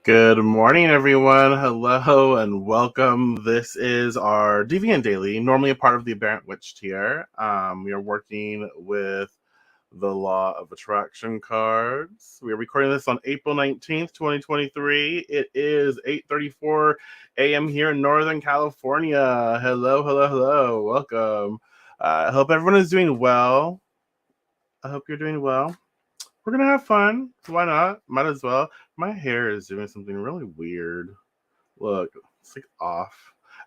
Good morning, everyone. Hello and welcome. This is our Deviant Daily, normally a part of the Aberrant Witch tier. We are working with the Law of Attraction cards. We are recording this on April 19th, 2023. It is 8:34 a.m. here in Northern California. Hello, hello, hello. Welcome. I hope everyone is doing well. I hope you're doing well. We're gonna have fun. Why not? Might as well. My hair is doing something really weird. Look, it's like off.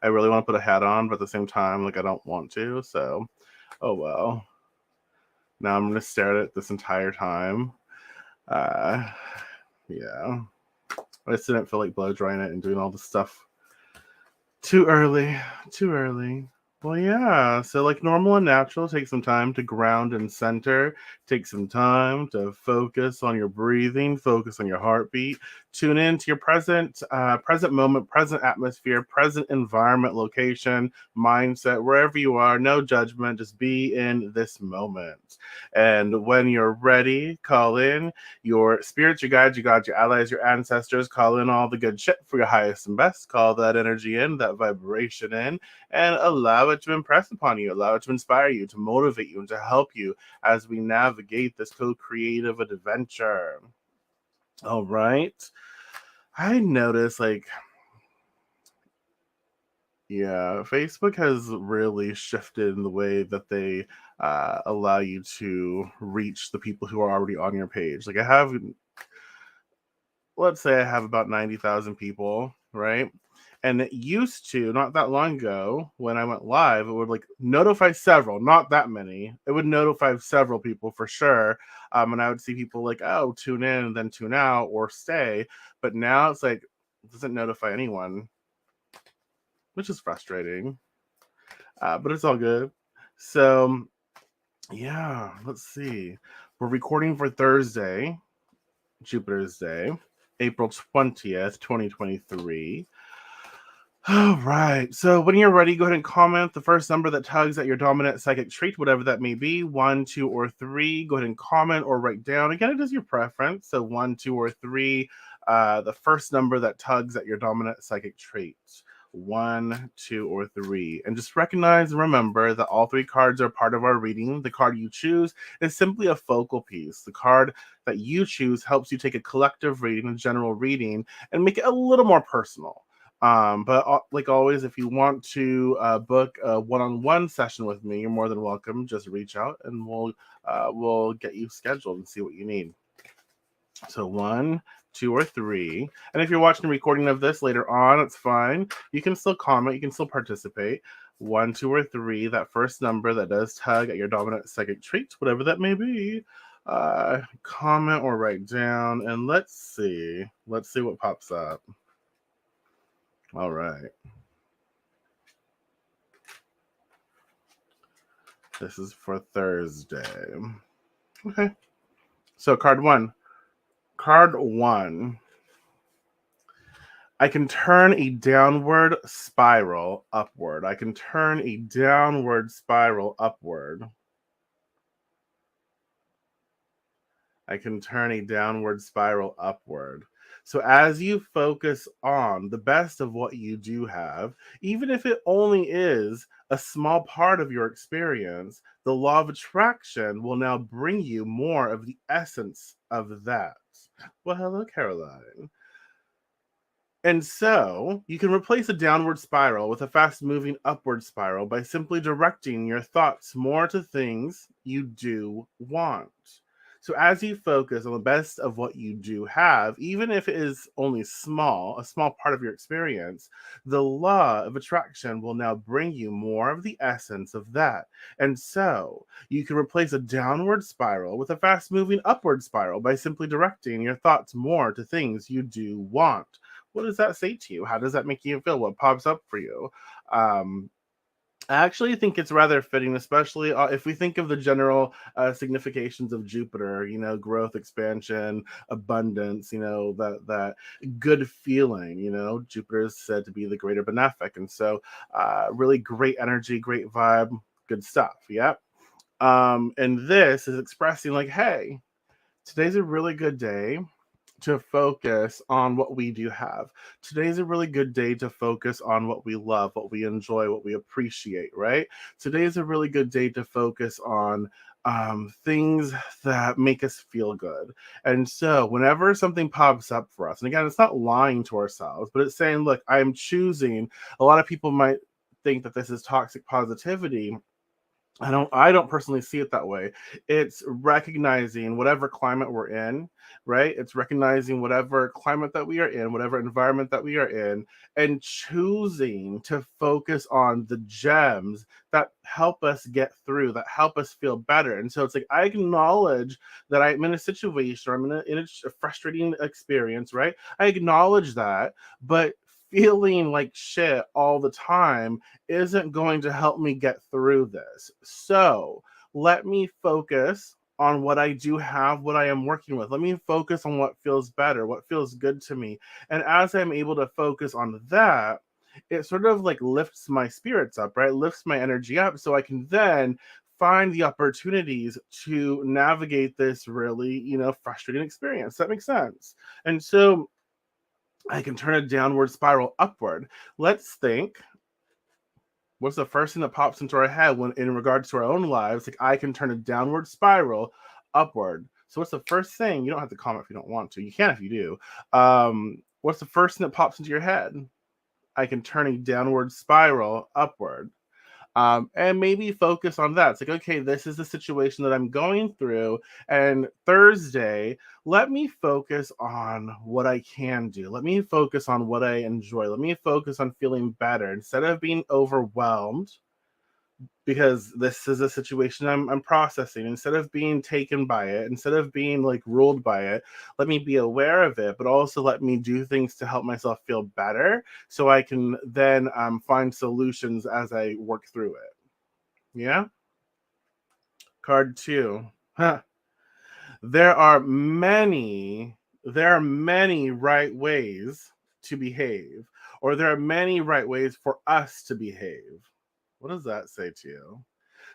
I really want to put a hat on, but at the same time, like I don't want to. So, oh well. Now I'm gonna stare at it this entire time. Uh, yeah. I just didn't feel like blow drying it and doing all the stuff too early. Too early. Well, yeah. So, like normal and natural, take some time to ground and center. Take some time to focus on your breathing, focus on your heartbeat. Tune in to your present moment, present atmosphere, present environment, location, mindset, wherever you are. No judgment. Just be in this moment. And when you're ready, call in your spirits, your guides, your gods, your allies, your ancestors. Call in all the good shit for your highest and best. Call that energy in, that vibration in, and allow it to impress upon you, allow it to inspire you, to motivate you, and to help you as we navigate this co-creative adventure. All right. I noticed, like, yeah, Facebook has really shifted in the way that they allow you to reach the people who are already on your page. Like, let's say I have about 90,000 people, right? And it used to, not that long ago, when I went live, it would like notify several, not that many. It would notify several people for sure. And I would see people like, oh, tune in and then tune out or stay. But now it's like, it doesn't notify anyone, which is frustrating. But it's all good. So, yeah, let's see. We're recording for Thursday, Jupiter's Day, April 20th, 2023. All right. So when you're ready, go ahead and comment the first number that tugs at your dominant psychic trait, whatever that may be, one, two, or three. Go ahead and comment or write down. Again, it is your preference. So one, two, or three. The first number that tugs at your dominant psychic trait. One, two, or three. And just recognize and remember that all three cards are part of our reading. The card you choose is simply a focal piece. The card that you choose helps you take a collective reading, a general reading, and make it a little more personal. But like always, if you want to book a one-on-one session with me, you're more than welcome. Just reach out and we'll get you scheduled and see what you need. So one, two, or three. And if you're watching a recording of this later on, it's fine. You can still comment. You can still participate. One, two, or three. That first number that does tug at your dominant psychic trait, whatever that may be. Comment or write down, and let's see. Let's see what pops up. All right. This is for Thursday. Okay. So card one. Card one. I can turn a downward spiral upward. I can turn a downward spiral upward. I can turn a downward spiral upward. So as you focus on the best of what you do have, even if it only is a small part of your experience, the law of attraction will now bring you more of the essence of that. Well, hello, Caroline. And so you can replace a downward spiral with a fast moving upward spiral by simply directing your thoughts more to things you do want. So as you focus on the best of what you do have, even if it is only small, a small part of your experience, the law of attraction will now bring you more of the essence of that. And so you can replace a downward spiral with a fast moving upward spiral by simply directing your thoughts more to things you do want. What does that say to you? How does that make you feel? What pops up for you? Um, I actually think it's rather fitting, especially if we think of the general significations of Jupiter. You know, growth, expansion, abundance. You know, that good feeling. You know, Jupiter is said to be the greater benefic, and so really great energy, great vibe, good stuff. Yep. And this is expressing like, hey, today's a really good day. to focus on what we do have. Today's a really good day to focus on what we love, what we enjoy, what we appreciate, right? Today's a really good day to focus on things that make us feel good. And so, whenever something pops up for us, and again, it's not lying to ourselves, but it's saying, look, I'm choosing. A lot of people might think that this is toxic positivity. I don't personally see it that way. It's recognizing whatever climate we're in, right? It's recognizing whatever climate that we are in, whatever environment that we are in, and choosing to focus on the gems that help us get through, that help us feel better. And so it's like I acknowledge that I'm in a situation or I'm in a frustrating experience, right? I acknowledge that, but feeling like shit all the time isn't going to help me get through this. So let me focus on what I do have, what I am working with. Let me focus on what feels better, what feels good to me. And as I'm able to focus on that, it sort of like lifts my spirits up, right? Lifts my energy up so I can then find the opportunities to navigate this really, frustrating experience. That makes sense. And so I can turn a downward spiral upward. Let's think, what's the first thing that pops into our head when in regards to our own lives? Like I can turn a downward spiral upward. So what's the first thing? You don't have to comment if you don't want to. You can if you do. What's the first thing that pops into your head? I can turn a downward spiral upward. And maybe focus on that. It's like, okay, this is the situation that I'm going through. And Thursday, let me focus on what I can do. Let me focus on what I enjoy. Let me focus on feeling better instead of being overwhelmed because this is a situation I'm processing. Instead of being taken by it, instead of being like ruled by it, let me be aware of it, but also let me do things to help myself feel better so I can then find solutions as I work through it. Yeah. Card two. Huh. There are many, there are many right ways to behave, or there are many right ways for us to behave. What does that say to you?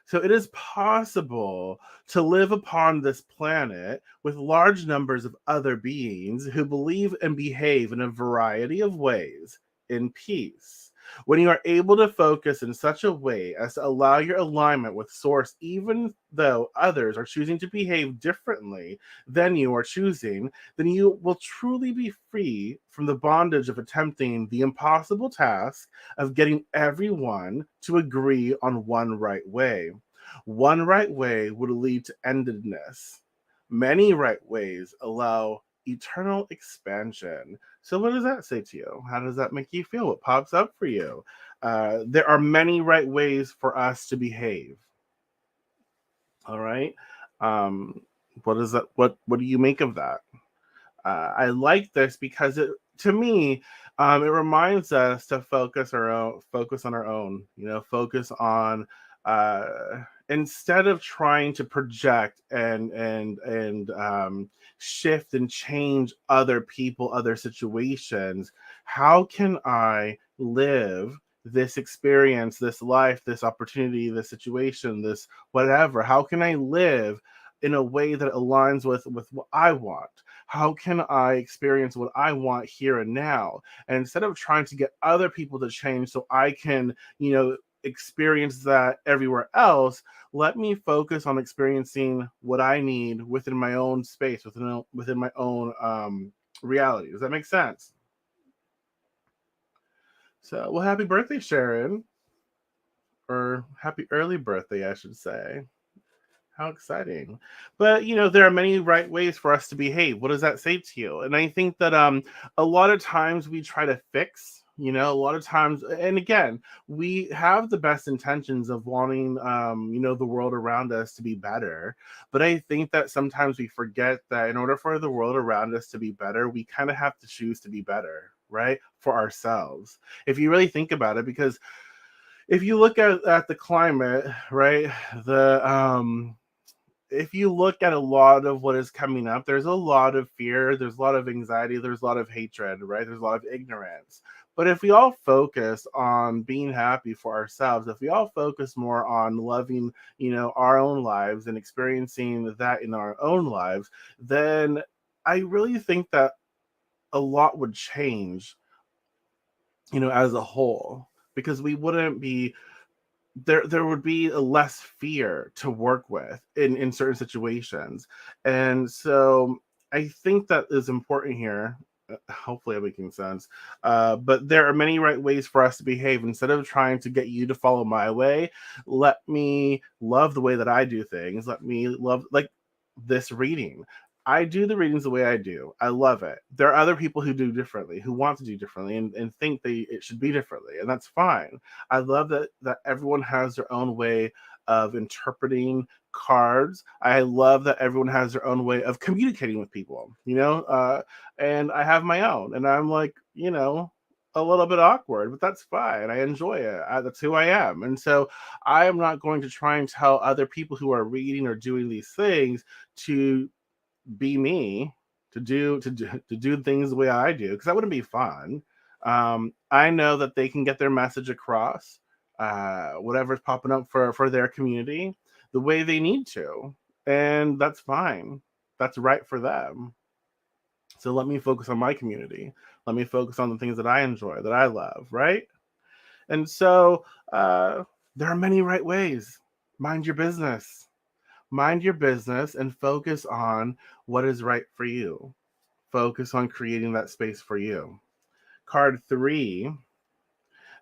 So it is possible to live upon this planet with large numbers of other beings who believe and behave in a variety of ways in peace. When you are able to focus in such a way as to allow your alignment with Source, even though others are choosing to behave differently than you are choosing, then you will truly be free from the bondage of attempting the impossible task of getting everyone to agree on one right way. One right way would lead to endedness. Many right ways allow eternal expansion. So, what does that say to you? How does that make you feel? What pops up for you? There are many right ways for us to behave. All right. Um, what is that? What do you make of that? I like this because it, to me, it reminds us to focus on our own. Focus on instead of trying to project and shift and change other people, other situations. How can I live this experience, this life, this opportunity, this situation, this whatever? How can I live in a way that aligns with what I want? How can I experience what I want here and now? And instead of trying to get other people to change so I can, experience that everywhere else, let me focus on experiencing what I need within my own space, within my own reality. Does that make sense? So, well, happy birthday, Sharon, or happy early birthday, I should say. How exciting. But there are many right ways for us to behave. What does that say to you? And I think that a lot of times we try to fix, a lot of times, and again, we have the best intentions of wanting the world around us to be better. But I think that sometimes we forget that in order for the world around us to be better, we kind of have to choose to be better, right? For ourselves. If you really think about it, because if you look at the climate, right, the if you look at a lot of what is coming up, there's a lot of fear, there's a lot of anxiety, there's a lot of hatred, right? There's a lot of ignorance. But if we all focus on being happy for ourselves, if we all focus more on loving, our own lives and experiencing that in our own lives, then I really think that a lot would change, as a whole, because we wouldn't be there would be a less fear to work with in certain situations. And so I think that is important here. Hopefully I'm making sense. But there are many right ways for us to behave. Instead of trying to get you to follow my way, let me love the way that I do things. Let me love, like, this reading. I do the readings the way I do. I love it. There are other people who do differently, who want to do differently, and think it should be differently, and that's fine. I love that everyone has their own way of interpreting cards. I love that everyone has their own way of communicating with people, and I have my own, and I'm like, a little bit awkward, but that's fine. I enjoy it. That's who I am. And so I am not going to try and tell other people who are reading or doing these things to be me, to do things the way I do, because that wouldn't be fun. I know that they can get their message across, whatever's popping up for their community, the way they need to, and that's fine. That's right for them. So let me focus on my community. Let me focus on the things that I enjoy, that I love, right? And so there are many right ways. Mind your business. Mind your business and focus on what is right for you. Focus on creating that space for you. Card 3,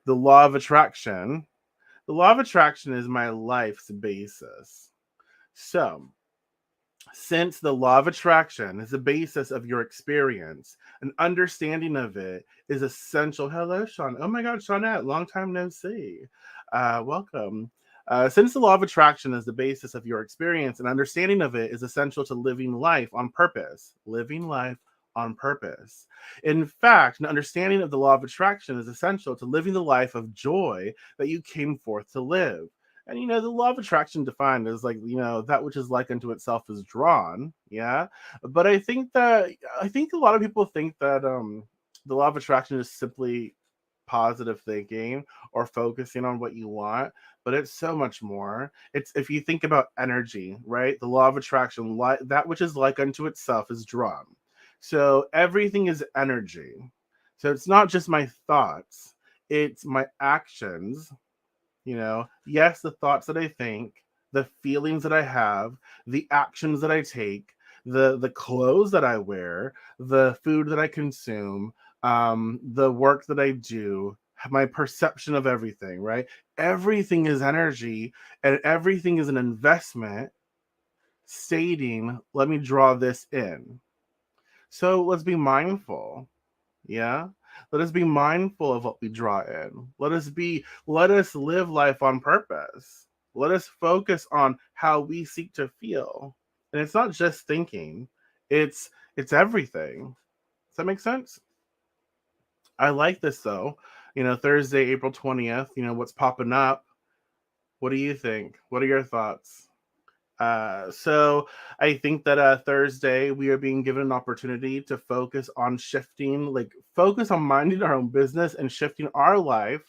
the law of attraction. The law of attraction is my life's basis. So, since the law of attraction is the basis of your experience, an understanding of it is essential. Hello, Sean. Oh my God, Shawnette, long time no see. Welcome. Since the law of attraction is the basis of your experience, an understanding of it is essential to living life on purpose. Living life on purpose. In fact, an understanding of the law of attraction is essential to living the life of joy that you came forth to live. And the law of attraction defined as, like, that which is like unto itself is drawn. Yeah. But I think a lot of people think that the law of attraction is simply positive thinking or focusing on what you want, but it's so much more. It's, if you think about energy, right? The law of attraction, that which is like unto itself is drawn. So everything is energy. So it's not just my thoughts, it's my actions. Yes, the thoughts that I think, the feelings that I have, the actions that I take, the clothes that I wear, the food that I consume, the work that I do, my perception of everything, right? Everything is energy, and everything is an investment stating, let me draw this in. So let's be mindful. Yeah. Let us be mindful of what we draw in. Let us live life on purpose. Let us focus on how we seek to feel. And it's not just thinking. It's everything. Does that make sense? I like this though. Thursday, April 20th, what's popping up? What do you think? What are your thoughts? So I think that Thursday we are being given an opportunity to focus on shifting, like focus on minding our own business and shifting our life,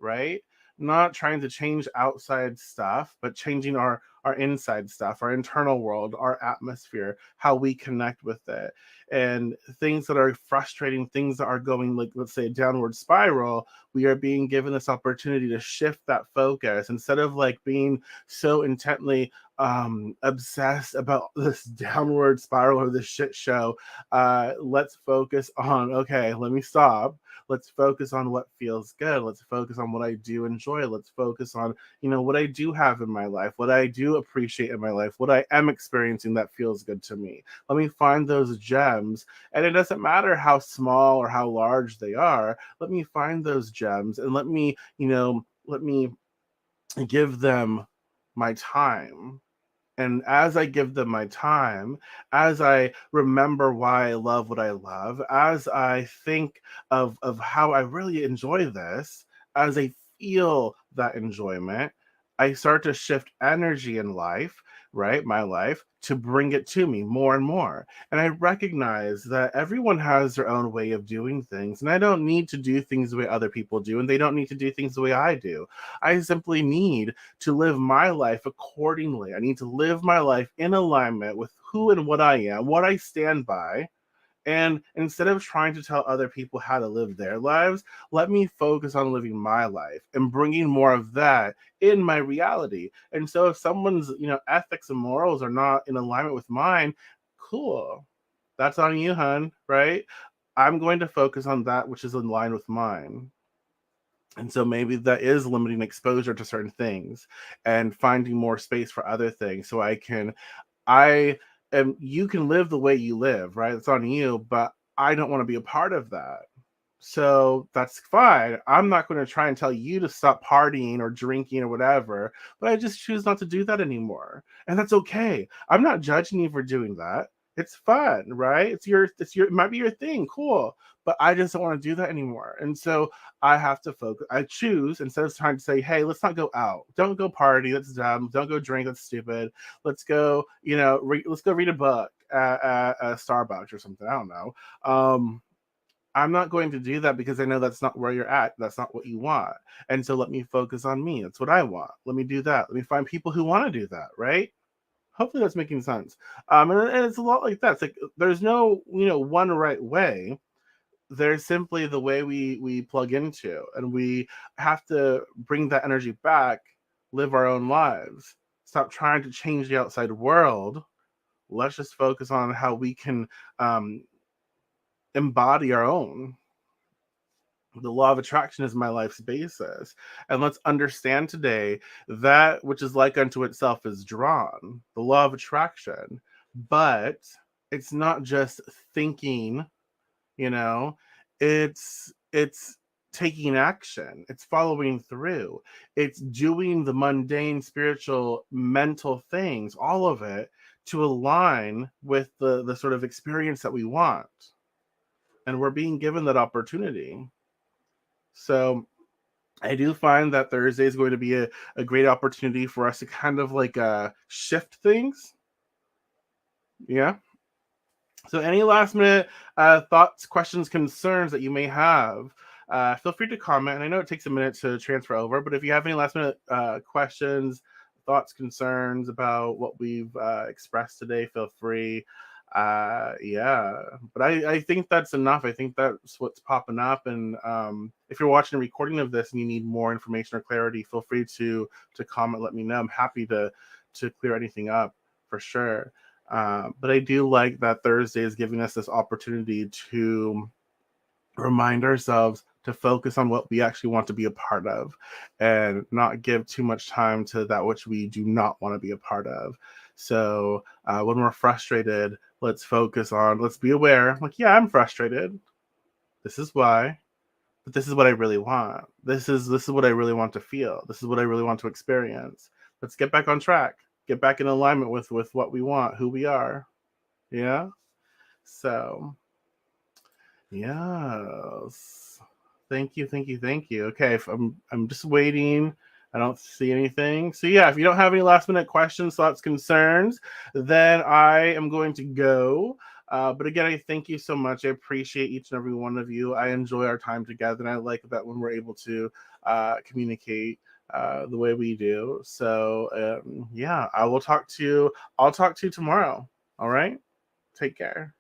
right? Not trying to change outside stuff, but changing our inside stuff, our internal world, our atmosphere, how we connect with it. And things that are frustrating, things that are going, like, let's say, a downward spiral, we are being given this opportunity to shift that focus instead of like being so intently obsessed about this downward spiral or this shit show. Let's focus on, okay, let me stop. Let's focus on what feels good. Let's focus on what I do enjoy. Let's focus on, what I do have in my life, what I do appreciate in my life, what I am experiencing that feels good to me. Let me find those gems. And it doesn't matter how small or how large they are. Let me find those gems and let me give them my time. And as I give them my time, as I remember why I love what I love, as I think of how I really enjoy this, as I feel that enjoyment, I start to shift energy in life, right, my life, to bring it to me more and more. And I recognize that everyone has their own way of doing things, and I don't need to do things the way other people do, and they don't need to do things the way I do. I simply need to live my life accordingly. I need to live my life in alignment with who and what I am, what I stand by, and instead of trying to tell other people how to live their lives, let me focus on living my life and bringing more of that in my reality. And so if someone's, ethics and morals are not in alignment with mine, cool. That's on you, hun, right? I'm going to focus on that which is in line with mine. And so maybe that is limiting exposure to certain things and finding more space for other things so I am you can live the way you live, right? It's on you, but I don't want to be a part of that. So that's fine. I'm not going to try and tell you to stop partying or drinking or whatever, but I just choose not to do that anymore. And that's okay. I'm not judging you for doing that. It's fun, right? It might be your thing, cool. But I just don't want to do that anymore. And so I have to focus. I choose, instead of trying to say, hey, let's not go out. Don't go party. That's dumb. Don't go drink. That's stupid. Let's go, let's go read a book at Starbucks or something. I don't know. I'm not going to do that because I know that's not where you're at. That's not what you want. And so let me focus on me. That's what I want. Let me do that. Let me find people who want to do that, right? Hopefully that's making sense. And it's a lot like that. It's like there's no, one right way. There's simply the way we plug into, and we have to bring that energy back, live our own lives. Stop trying to change the outside world. Let's just focus on how we can um, embody our own. The law of attraction is my life's basis. And let's understand today that which is like unto itself is drawn, the law of attraction. But it's not just thinking, you know, it's taking action, it's following through, it's doing the mundane, spiritual, mental things, all of it to align with the sort of experience that we want. And we're being given that opportunity. So I do find that Thursday is going to be a great opportunity for us to kind of like shift things. Yeah. So, any last minute thoughts, questions, concerns that you may have, feel free to comment. And I know it takes a minute to transfer over, but if you have any last minute questions, thoughts, concerns about what we've expressed today, feel free. Yeah, but I think that's enough. I think that's what's popping up. And if you're watching a recording of this and you need more information or clarity, feel free to comment. Let me know. I'm happy to clear anything up for sure. But I do like that Thursday is giving us this opportunity to remind ourselves to focus on what we actually want to be a part of and not give too much time to that which we do not want to be a part of. So when we're frustrated, let's be aware, like, yeah, I'm frustrated. This is why. But this is what I really want. This is what I really want to feel. This is what I really want to experience. Let's get back on track. Get back in alignment with what we want, who we are. Yeah. So yes. Thank you, thank you, thank you. Okay, if I'm just waiting. I don't see anything. So yeah, if you don't have any last minute questions, thoughts, concerns, then I am going to go. But again, I thank you so much. I appreciate each and every one of you. I enjoy our time together, and I like that when we're able to communicate the way we do. So yeah, I'll talk to you tomorrow. All right, take care.